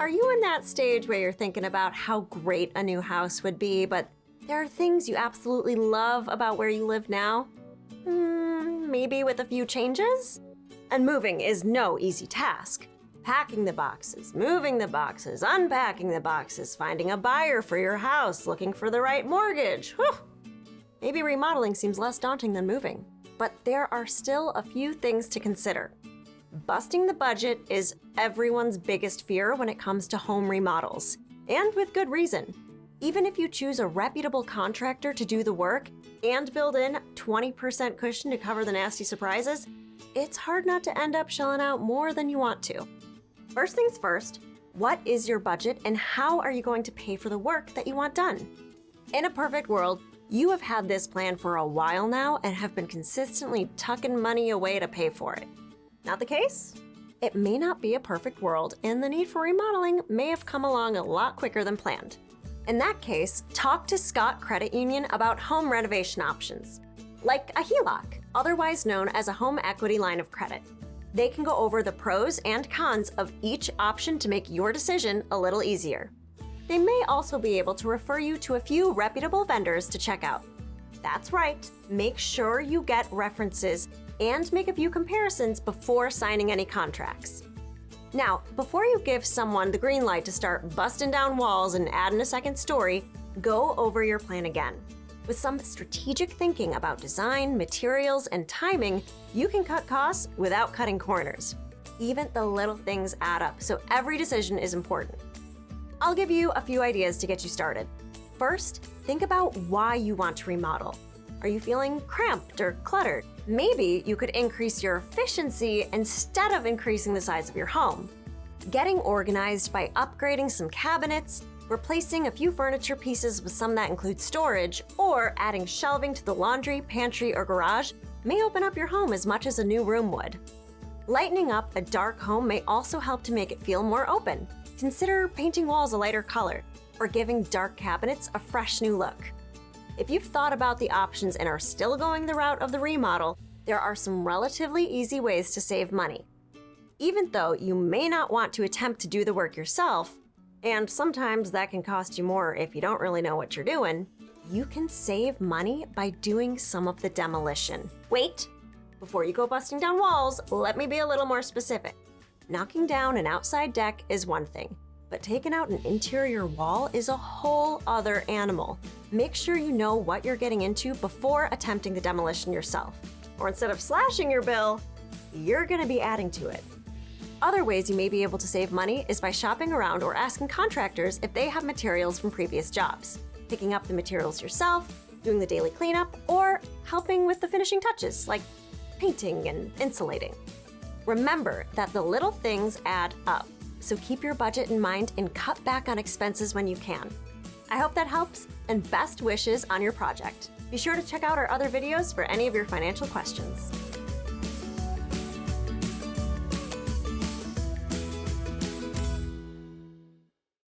Are you in that stage where you're thinking about how great a new house would be, but there are things you absolutely love about where you live now? Maybe with a few changes? And moving is no easy task. Packing the boxes, moving the boxes, unpacking the boxes, finding a buyer for your house, looking for the right mortgage. Whew. Maybe remodeling seems less daunting than moving, but there are still a few things to consider. Busting the budget is everyone's biggest fear when it comes to home remodels, and with good reason. Even if you choose a reputable contractor to do the work and build in 20% cushion to cover the nasty surprises, it's hard not to end up shelling out more than you want to. First things first, what is your budget and how are you going to pay for the work that you want done? In a perfect world, you have had this plan for a while now and have been consistently tucking money away to pay for it. Not the case? It may not be a perfect world, and the need for remodeling may have come along a lot quicker than planned. In that case, talk to Scott Credit Union about home renovation options, like a HELOC, otherwise known as a home equity line of credit. They can go over the pros and cons of each option to make your decision a little easier. They may also be able to refer you to a few reputable vendors to check out. That's right, make sure you get references and make a few comparisons before signing any contracts. Now, before you give someone the green light to start busting down walls and adding a second story, go over your plan again. With some strategic thinking about design, materials, and timing, you can cut costs without cutting corners. Even the little things add up, so every decision is important. I'll give you a few ideas to get you started. First, think about why you want to remodel. Are you feeling cramped or cluttered? Maybe you could increase your efficiency instead of increasing the size of your home. Getting organized by upgrading some cabinets, replacing a few furniture pieces with some that include storage, or adding shelving to the laundry, pantry, or garage may open up your home as much as a new room would. Lightening up a dark home may also help to make it feel more open. Consider painting walls a lighter color, or giving dark cabinets a fresh new look. If you've thought about the options and are still going the route of the remodel, there are some relatively easy ways to save money. Even though you may not want to attempt to do the work yourself, and sometimes that can cost you more if you don't really know what you're doing, you can save money by doing some of the demolition. Wait, before you go busting down walls, let me be a little more specific. Knocking down an outside deck is one thing, but taking out an interior wall is a whole other animal. Make sure you know what you're getting into before attempting the demolition yourself. Or instead of slashing your bill, you're gonna be adding to it. Other ways you may be able to save money is by shopping around or asking contractors if they have materials from previous jobs, picking up the materials yourself, doing the daily cleanup, or helping with the finishing touches like painting and insulating. Remember that the little things add up, so keep your budget in mind and cut back on expenses when you can. I hope that helps, and best wishes on your project. Be sure to check out our other videos for any of your financial questions.